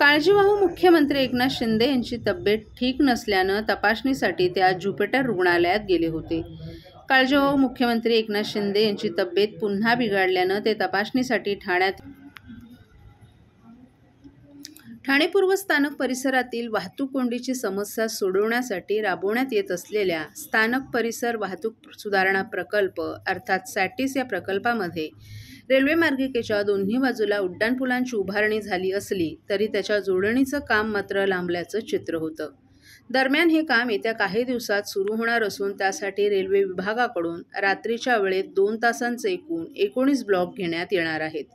काळजीवाहू मुख्यमंत्री एकनाथ शिंदे यांची तब्येत ठीक नसल्यानं तपासणीसाठी ते आज ज्युपिटर रुग्णालयात गेले होते. काळजीवाहू मुख्यमंत्री एकनाथ शिंदे यांची तब्येत पुन्हा बिघडल्यानं ते तपासणीसाठी ठाणे पूर्व स्थानक परिसरातील वाहतूक कोंडीची समस्या सोडवण्यासाठी राबवण्यात येत असलेल्या स्थानक परिसर वाहतूक सुधारणा प्रकल्प अर्थात सॅटिस या प्रकल्पामध्ये रेल्वे मार्गिकेच्या दोन्ही बाजूला उड्डाणपुलांची उभारणी झाली असली तरी त्याच्या जोडणीचं काम मात्र लांबल्याचं चित्र होतं. दरम्यान हे काम येत्या काही दिवसात सुरू होणार असून त्यासाठी रेल्वे विभागाकडून रात्रीच्या वेळेत 2 तासांचे एकूण 19 ब्लॉक घेण्यात येणार आहेत.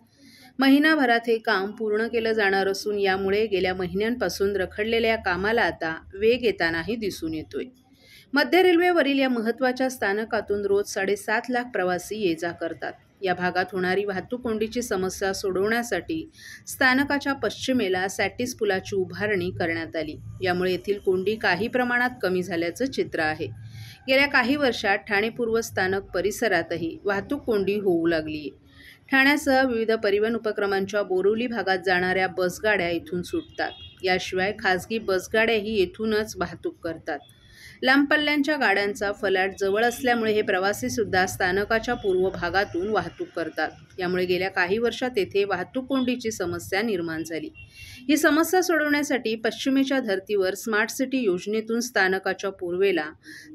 महिनाभरात हे काम पूर्ण केलं जाणार असून यामुळे गेल्या महिन्यांपासून रखडलेल्या या कामाला आता वेग येतानाही दिसून येतोय. मध्य रेल्वेवरील या महत्त्वाच्या स्थानकातून रोज 7.5 लाख प्रवासी ये-जा करतात. या भागात होणारी वाहतूक कोंडीची समस्या सोडवण्यासाठी स्थानकाच्या पश्चिमेला सॅटिस पुलाची उभारणी करण्यात आली. यामुळे येथील कोंडी काही प्रमाणात कमी झाल्याचं चित्र आहे. गेल्या काही वर्षात ठाणे पूर्व स्थानक परिसरातही वाहतूक कोंडी होऊ लागली आहे. ठाण्यासह विविध परिवहन उपक्रमांच्या बोरिवली भागात जाणाऱ्या बसगाड्या इथून सुटतात. याशिवाय खासगी बसगाड्याही येथूनच वाहतूक करतात. लांब पल्ल्यांच्या गाड्यांचा फलाट जवळ असल्यामुळे हे प्रवासीसुद्धा स्थानकाच्या पूर्व भागातून वाहतूक करतात. यामुळे गेल्या काही वर्षात येथे वाहतूक कोंडीची समस्या निर्माण झाली. ही समस्या सोडवण्यासाठी पश्चिमेच्या धर्तीवर स्मार्ट सिटी योजनेतून स्थानकाच्या पूर्वेला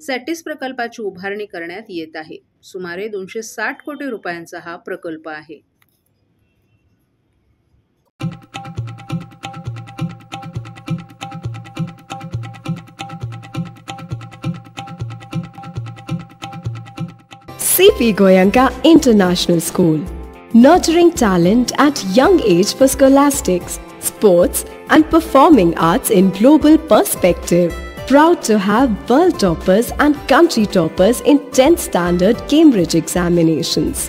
सॅटिस प्रकल्पाची उभारणी करण्यात येत आहे. सुमारे 260 कोटी रुपयांचा हा प्रकल्प आहे. CP Goenka International School, nurturing talent at young age for scholastics, sports and performing arts in global perspective. Proud to have world toppers and country toppers in 10th standard Cambridge examinations.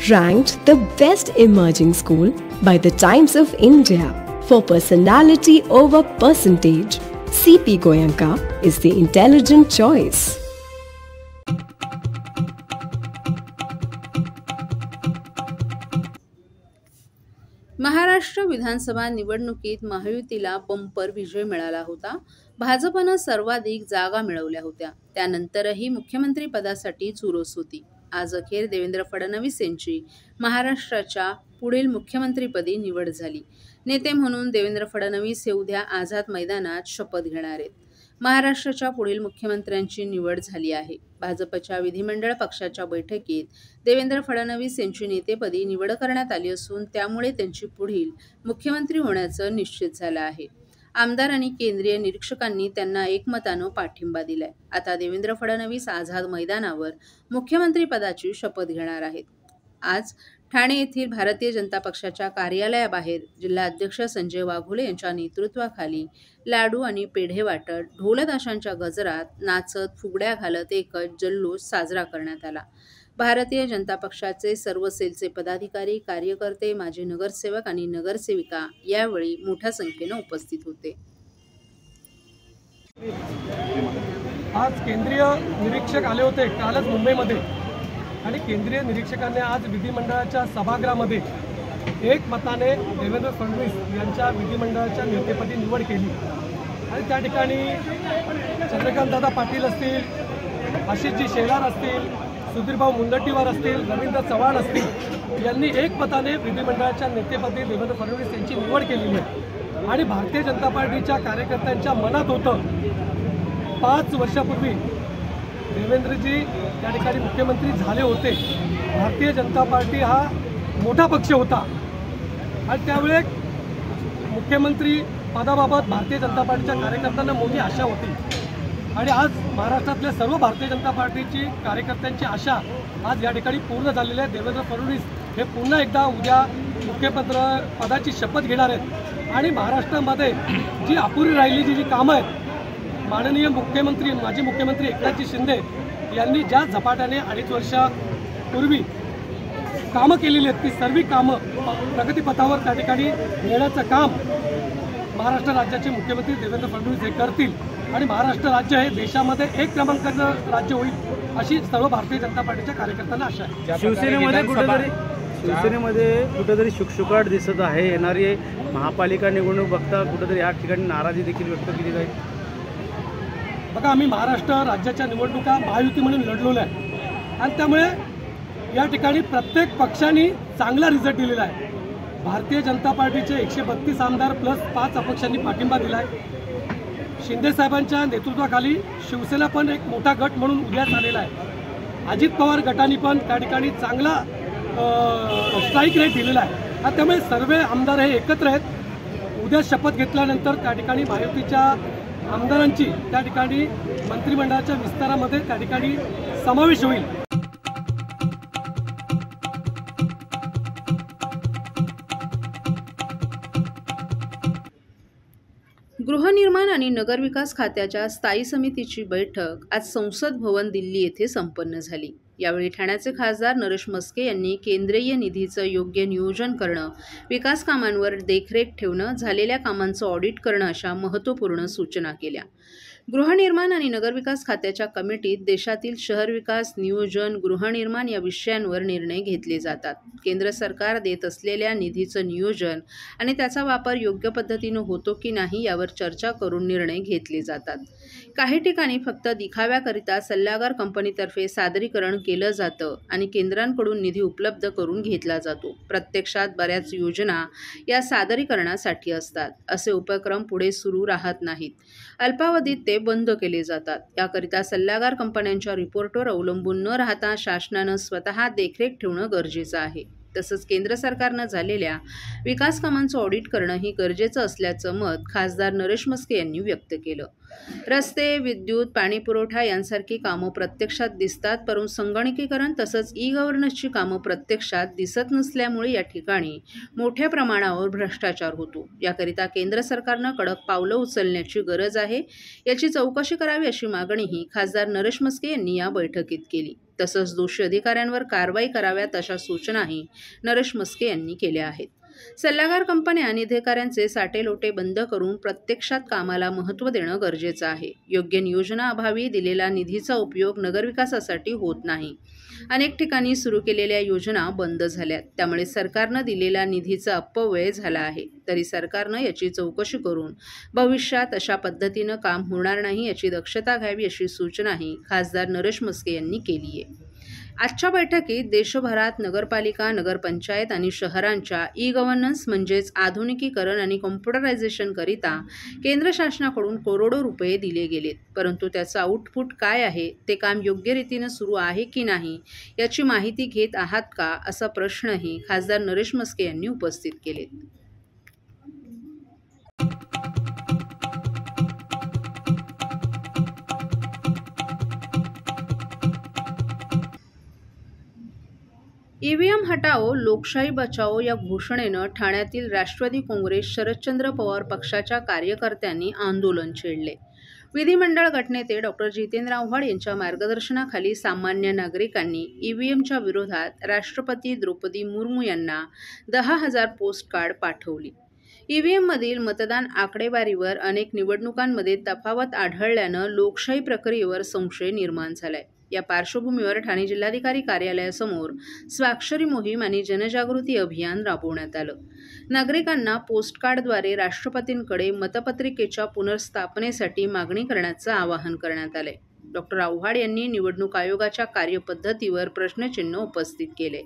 Ranked the best emerging school by the Times of India for personality over percentage. CP Goenka is the intelligent choice. Maharashtra विधानसभा निवडणुकीत महायुतीला bumper विजय मिळाला होता. भाजपनं सर्वाधिक जागा मिळवल्या होत्या. त्यानंतरही मुख्यमंत्री पदासाठी चुरस होती. आज अखेर देवेंद्र फडणवीस यांची महाराष्ट्राच्या पुढील मुख्यमंत्रीपदी निवड झाली. नेते म्हणून देवेंद्र फडणवीस हे उद्या आझाद मैदानात शपथ घेणार आहेत. महाराष्ट्राच्या पुढील मुख्यमंत्र्यांची निवड झाली आहे. भाजपच्या विधिमंडळ पक्षाच्या बैठकीत देवेंद्र फडणवीस यांची नेतेपदी निवड करण्यात आली असून त्यामुळे त्यांची पुढील मुख्यमंत्री होण्याचं निश्चित झालं आहे. आमदार आणि केंद्रीय निरीक्षकांनी त्यांना एकमतानं पाठिंबा दिलाय. आता देवेंद्र फडणवीस आझाद मैदानावर मुख्यमंत्रीपदाची शपथ घेणार आहेत. आज ठाणे येथील भारतीय जनता पक्षाच्या कार्यालयाबाहेर जिल्हाध्यक्ष संजय वाघोले यांच्या नेतृत्वाखाली लाडू आणि पेढे वाटत, ढोलताशांच्या गजरात, नाचत, फुगड्या घालत एकच जल्लोष साजरा करण्यात आला. भारतीय जनता पक्षाचे सर्व सेलचे पदाधिकारी, कार्यकर्ते, माजी नगरसेवक आणि नगरसेविका यावेळी मोठ्या संख्येनं उपस्थित होते. आज केंद्रीय निरीक्षक आले होते कालच मुंबईमध्ये आणि केंद्रीय निरीक्षकांनी आज विधिमंडळाच्या सभागृहामध्ये एकमताने देवेंद्र फडणवीस यांच्या विधिमंडळाच्या नेतेपदी निवड केली. आणि त्या ठिकाणी चंद्रकांतदादा पाटील असतील, आशिषजी शेलार असतील, सुधीरभाऊ मुनगंटीवार असतील, रवींद्र चव्हाण असतील यांनी एकमताने विधिमंडळाच्या नेतेपदी देवेंद्र फडणवीस यांची निवड केलेली आहे. आणि भारतीय जनता पार्टीच्या कार्यकर्त्यांच्या मनात होतं 5 वर्षापूर्वी देवेंद्रजी त्या ठिकाणी मुख्यमंत्री झाले होते. भारतीय जनता पार्टी हा मोठा पक्ष होता आणि त्यावेळे मुख्यमंत्री पदाबाबत भारतीय जनता पार्टीच्या कार्यकर्त्यांना मोठी आशा होती. आणि आज महाराष्ट्रातल्या सर्व भारतीय जनता पार्टीची कार्यकर्त्यांची आशा आज या ठिकाणी पूर्ण झालेली आहे. देवेंद्र फडणवीस हे पुन्हा एकदा उद्या मुख्यमंत्री पदाची शपथ घेणार आहेत. आणि महाराष्ट्रामध्ये जी अपुरी राहिलेली जी कामं आहेत, माननीय मुख्यमंत्री माजी मुख्यमंत्री एकनाथजी शिंदे यांनी ज्या झपाट्याने 2.5 वर्षापूर्वी कामं केलेली आहेत ती सर्व कामं प्रगतीपथावर त्या ठिकाणी नेण्याचं काम महाराष्ट्र राज्याचे मुख्यमंत्री देवेंद्र फडणवीस हे करतील. आणि महाराष्ट्र राज्य हे देशामध्ये 1 क्रमांकाचं राज्य होईल अशी सर्व भारतीय जनता पार्टीच्या कार्यकर्त्यांना आशा आहे. शिवसेनेमध्ये कुठेतरी शुकशुकाट दिसत आहे. येणारी महापालिका निवडणूक बघता कुठेतरी या ठिकाणी नाराजी देखील व्यक्त केली जाईल. बघा, आम्ही महाराष्ट्र राज्याच्या निवडणुका महायुती म्हणून लढलेलो आहे आणि त्यामुळे या ठिकाणी प्रत्येक पक्षाने चांगला रिझल्ट दिलेला आहे. भारतीय जनता पार्टीचे 132 आमदार प्लस 5 अपक्षांनी पाठिंबा दिला आहे. शिंदे साहेबांच्या नेतृत्वाखाली शिवसेना पण एक मोठा गट म्हणून उदयास आलेला आहे. अजित पवार गटाने पण त्या ठिकाणी चांगला स्ट्राईक रेट दिलेला आहे आणि त्यामुळे सर्व आमदार हे एकत्र आहेत. उद्या शपथ घेतल्यानंतर त्या ठिकाणी महायुतीच्या आमदारांची त्या ठिकाणी मंत्रिमंडळाच्या विस्तारामध्ये त्या ठिकाणी समावेश होईल. गृहनिर्माण आणि नगरविकास खात्याच्या स्थायी समितीची बैठक आज संसद भवन दिल्ली येथे संपन्न झाली. यावेळी ठाण्याचे खासदार नरेश म्हस्के यांनी केंद्रीय निधीचं योग्य नियोजन करणं, विकास कामांवर देखरेख ठेवणं, झालेल्या कामांचं ऑडिट करणं अशा महत्त्वपूर्ण सूचना केल्या. गृहनिर्माण आणि नगरविकास खात्याच्या कमिटीत देशातील शहर विकास, नियोजन, गृहनिर्माण या विषयांवर निर्णय घेतले जातात. केंद्र सरकार देत असलेल्या निधीचं नियोजन आणि त्याचा वापर योग्य पद्धतीनं होतो की नाही यावर चर्चा करून निर्णय घेतले जातात. काही ठिकाणी फक्त दिखाव्याकरिता सल्लागार कंपनीतर्फे सादरीकरण केलं जातं आणि केंद्रांकडून निधी उपलब्ध करून घेतला जातो. प्रत्यक्षात बऱ्याच योजना या सादरीकरणासाठी असतात. असे उपक्रम पुढे सुरू राहत नाहीत. अल्पावधीत ते बंद केले जातात. याकरिता सल्लागार कंपन्यांच्या रिपोर्टवर अवलंबून न राहता शासनानं स्वतः देखरेख ठेवणं गरजेचं आहे. तसंच केंद्र सरकारनं झालेल्या विकास कामांचं ऑडिट करणंही गरजेचं असल्याचं मत खासदार नरेश म्हस्के यांनी व्यक्त केलं. रस्ते, विद्युत, पाणीपुरवठा यांसारखी कामं प्रत्यक्षात दिसतात, परंतु संगणकीकरण तसंच ई-गव्हर्नन्सची कामं प्रत्यक्षात दिसत नसल्यामुळे या ठिकाणी मोठ्या प्रमाणावर भ्रष्टाचार होतो. याकरिता केंद्र सरकारनं कडक पावलं उचलण्याची गरज आहे. याची चौकशी करावी अशी मागणीही खासदार नरेश म्हस्के यांनी या बैठकीत केली. तसंच दोषी अधिकाऱ्यांवर कारवाई कराव्यात अशा सूचनाही नरेश म्हस्के यांनी केल्या आहेत. सल्लागार कंपन्या आणि अधिकाऱ्यांचे साटेलोटे बंद करून प्रत्यक्षात कामाला महत्त्व देणं गरजेचं आहे. योग्य नियोजनाअभावी दिलेला निधीचा उपयोग नगरविकासासाठी होत नाही. अनेक ठिकाणी सुरू केलेल्या योजना बंद झाल्यात. त्यामुळे सरकारनं दिलेला निधीचा अपव्यय झाला आहे. तरी सरकारनं याची चौकशी करून भविष्यात अशा पद्धतीनं काम होणार नाही याची दक्षता घ्यावी अशी सूचनाही खासदार नरेश म्हस्के यांनी केली आहे. आजच्या बैठकीत देशभरात नगरपालिका, नगरपंचायत आणि शहरांच्या ई-गव्हर्नन्स म्हणजेच आधुनिकीकरण आणि कॉम्प्युटरायझेशनकरिता केंद्र शासनाकडून करोडो रुपये दिले गेलेत. परंतु त्याचं आउटपुट काय आहे, ते काम योग्य रीतीनं सुरू आहे की नाही याची माहिती घेत आहात का, असा प्रश्नही खासदार नरेश म्हस्के यांनी उपस्थित केलेत. ईव्हीएम हटाओ, लोकशाही बचाओ या घोषणेनं ठाण्यातील राष्ट्रवादी काँग्रेस शरदचंद्र पवार पक्षाच्या कार्यकर्त्यांनी आंदोलन छेडले. विधिमंडळ गटनेते डॉ. जितेंद्र आव्हाड यांच्या मार्गदर्शनाखाली सामान्य नागरिकांनी ईव्हीएमच्या विरोधात राष्ट्रपती द्रौपदी मुर्मू यांना 10,000 पोस्टकार्ड पाठवली. ईव्हीएममधील मतदान आकडेवारीवर अनेक निवडणुकांमध्ये तफावत आढळल्यानं लोकशाही प्रक्रियेवर संशय निर्माण झालाय. या पार्श्वभूमीवर ठाणे जिल्हाधिकारी कार्यालयासमोर स्वाक्षरी मोहीम आणि जनजागृती अभियान राबवण्यात आलं. नागरिकांना पोस्टकार्डद्वारे राष्ट्रपतींकडे मतपत्रिकेच्या पुनर्स्थापनेसाठी मागणी करण्याचं आवाहन करण्यात आलंय. डॉ. आव्हाड यांनी निवडणूक आयोगाच्या कार्यपद्धतीवर प्रश्नचिन्ह उपस्थित केले.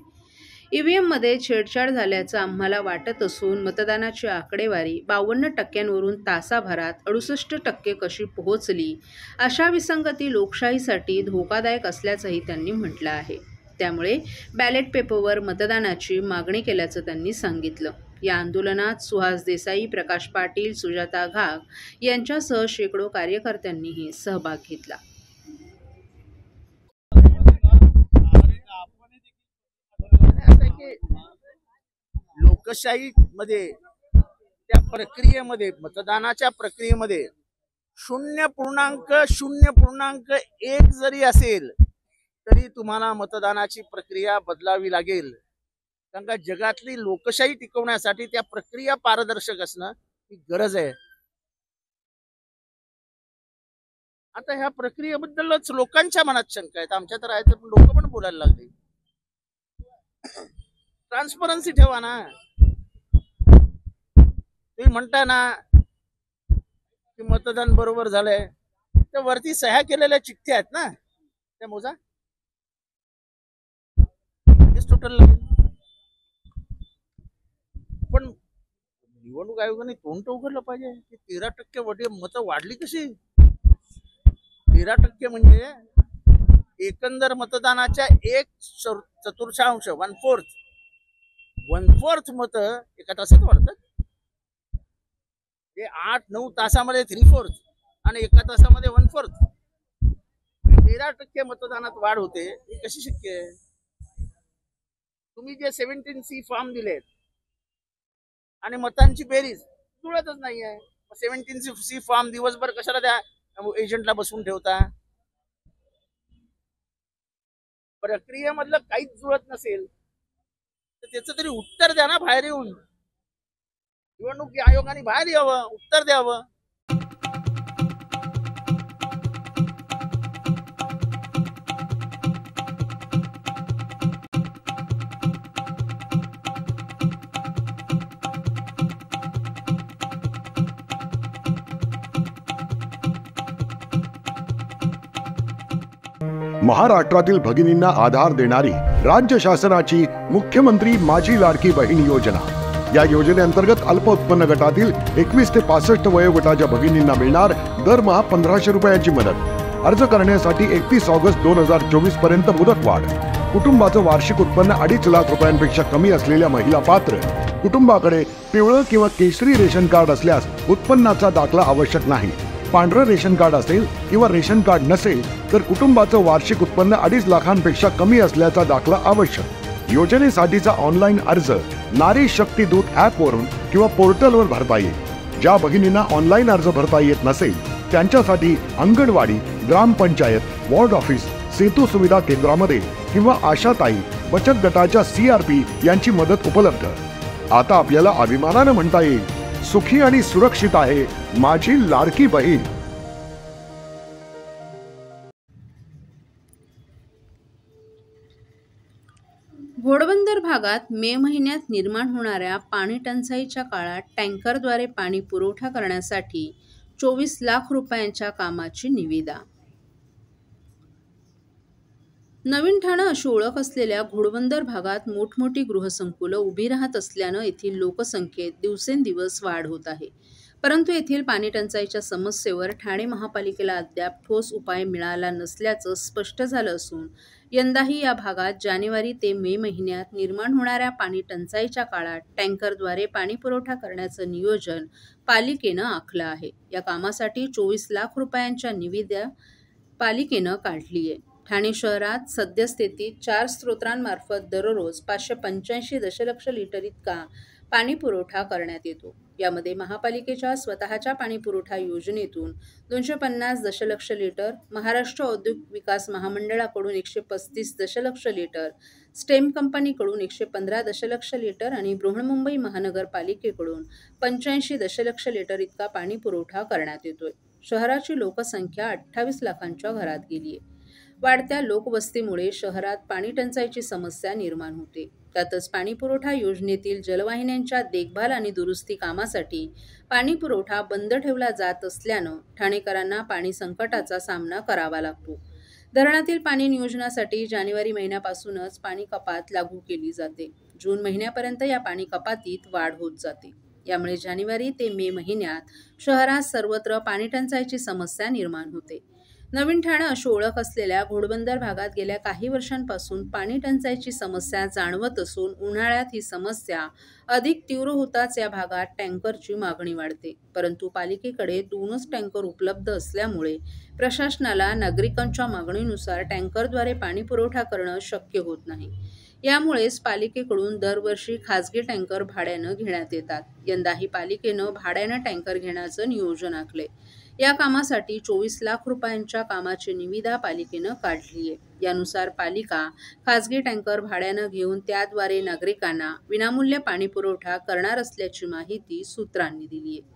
ईव्हीएममध्ये छेडछाड झाल्याचं आम्हाला वाटत असून मतदानाची आकडेवारी 52% तासाभरात 68% कशी पोहोचली, अशा विसंगती लोकशाहीसाठी धोकादायक असल्याचंही त्यांनी म्हटलं आहे. त्यामुळे बॅलेट पेपरवर मतदानाची मागणी केल्याचं त्यांनी सांगितलं. या आंदोलनात सुहास देसाई, प्रकाश पाटील, सुजाता घाग यांच्यासह शेकडो कार्यकर्त्यांनीही सहभाग घेतला. लोकशाहीमध्ये त्या प्रक्रियेमध्ये, मतदानाच्या प्रक्रियेमध्ये 0.1 जरी असेल तरी तुम्हाला मतदानाची प्रक्रिया बदलावी लागेल. कारण का जगातली लोकशाही टिकवण्यासाठी त्या प्रक्रिया पारदर्शक असणं ही गरज आहे. आता ह्या प्रक्रियेबद्दलच लोकांच्या मनात शंका आहेत. आमच्या तर आहेत, पण लोक पण बोलायला लागले. ट्रान्सपरन्सी ठेवा ना. तुम्ही म्हणता ना की मतदान बरोबर झालंय, तर वरती सह्या केलेल्या चिठ्ठ्या आहेत ना, त्या मोजा. हेच टोटल लागेल. पण निवडणूक आयोगाने तोंड उघडलं पाहिजे की 13% मतं वाढली कशी. 13% म्हणजे एकंदर मतदानाच्या 1/4 1/4 मतं एका तासात वाढतात. ते 8-9 तासामध्ये 3/4 आणि एका तासामध्ये 1/4. 13% मतदानात वाढ होते, ही कशी शक्य आहे. तुम्ही जे 17C फॉर्म दिलेत आणि मतांची बेरीज जुळतच नाहीये. 17C फॉर्म दिवसभर कशाला त्या एजंटला बसवून ठेवता. प्रक्रियेमधलं काहीच जुळत नसेल तर त्याचं तरी उत्तर द्या ना बाहेर येऊन. निवडणूक आयोगाने बाहेर यावं, उत्तर द्यावं. महाराष्ट्रातील भगिनींना आधार देणारी राज्य शासनाची मुख्यमंत्री माझी लाडकी बहीण योजना. या योजनेअंतर्गत अल्प उत्पन्न गटातील 21 ते 65 वयोगटाच्या भगिनींना मिळणार दरमहा 1500 रुपयांची मदत. अर्ज करण्यासाठी 31 ऑगस्ट 2024 पर्यंत मुदतवाढ. कुटुंबाचं वार्षिक उत्पन्न 2.5 लाख रुपयांपेक्षा कमी असलेल्या महिला पात्र. कुटुंबाकडे पिवळं किंवा केशरी रेशन कार्ड असल्यास उत्पन्नाचा दाखला आवश्यक नाही. पांढरं रेशन कार्ड असेल किंवा रेशन कार्ड नसेल तर कुटुंबाचं वार्षिक उत्पन्न 2.5 लाखांपेक्षा कमी असल्याचा दाखला आवश्यक. योजनेसाठीचा ऑनलाईन अर्ज नारी शक्ती दूत ॲपवरून किंवा पोर्टलवर भरता येईल. ज्या भगिनींना ऑनलाईन अर्ज भरता येत नसेल त्यांच्यासाठी अंगणवाडी, ग्रामपंचायत, वॉर्ड ऑफिस, सेतू सुविधा केंद्रामध्ये किंवा आशाताई बचत गटाच्या CRP यांची मदत उपलब्ध. आता आपल्याला अभिमानानं म्हणता येईल, सुखी आणि सुरक्षित आहे माझी लाडकी बहीण. घोडबंदर भागात मे महिन्यात निर्माण होणाऱ्या पाणी टंचाईच्या काळात टँकरद्वारे पाणी पुरवठा करण्यासाठी 24 लाख रुपयांच्या कामाची निविदा. नवीन ठाणं अशी ओळख असलेल्या घोडबंदर भागात मोठमोठी गृहसंकुलं उभी राहत असल्यानं येथील लोकसंख्येत दिवसेंदिवस वाढ होत आहे. परंतु येथील पाणी टंचाईच्या समस्येवर ठाणे महापालिकेला अद्याप ठोस उपाय मिळाला नसल्याचं स्पष्ट झालं असून यंदाही या भागात जानेवारी ते मे महिन्यात निर्माण होणाऱ्या पाणी टंचाईच्या काळात टँकरद्वारे पाणी पुरवठा करण्याचं नियोजन पालिकेनं आखलं आहे. या कामासाठी 24 लाख रुपयांच्या निविदा पालिकेनं काढली आहे. ठाणे शहरात सद्यस्थितीत 4 स्रोतांमार्फत दररोज 585 दशलक्ष लिटर इतका पाणी पुरवठा करण्यात येतो. यामध्ये महापालिकेच्या स्वतःच्या पाणी पुरवठा योजनेतून 250 दशलक्ष लिटर, महाराष्ट्र औद्योगिक विकास महामंडळाकडून 135 दशलक्ष लिटर, स्टेम कंपनीकडून 115 दशलक्ष लिटर आणि बृहन्मुंबई महानगरपालिकेकडून 85 दशलक्ष लिटर इतका पाणी पुरवठा करण्यात येतोय. शहराची लोकसंख्या 28 लाखांच्या घरात गेली आहे. वाढत्या लोकवस्तीमुळे शहरात पाणी टंचाईची समस्या निर्माण होते. त्यातच पाणी पुरवठा योजनेतील जलवाहिन्यांच्या देखभाल आणि दुरुस्ती कामासाठी पाणी पुरवठा बंद ठेवला जात असल्यानं ठाणेकरांना पाणी संकटाचा सामना करावा लागतो. धरणातील पाणी नियोजनासाठी जानेवारी महिन्यापासूनच पाणी कपात लागू केली जाते. जून महिन्यापर्यंत या पाणी कपातीत वाढ होत जाते. यामुळे जानेवारी ते मे महिन्यात शहरात सर्वत्र पाणी टंचाईची समस्या निर्माण होते. नवीन ठाणं अशी ओळख असलेल्या घोडबंदर भागात गेल्या काही वर्षांपासून पाणी टंचाईची समस्या जाणवत असून उन्हाळ्यात ही समस्या अधिक तीव्र होताच या भागात टँकरची मागणी वाढते. परंतु पालिकेकडे 2च टँकर उपलब्ध असल्यामुळे प्रशासनाला नागरिकांच्या मागणीनुसार टँकरद्वारे पाणी पुरवठा करणं शक्य होत नाही. यामुळेच पालिकेकडून दरवर्षी खासगी टँकर भाड्यानं घेण्यात येतात. यंदाही पालिकेनं भाड्यानं टँकर घेण्याचं नियोजन आखले. या कामासाठी 24 लाख रुपयांच्या कामाची निविदा पालिकेनं काढली आहे. यानुसार पालिका खासगी टँकर भाड्यानं घेऊन त्याद्वारे नागरिकांना विनामूल्य पाणी पुरवठा करणार असल्याची माहिती सूत्रांनी दिली आहे.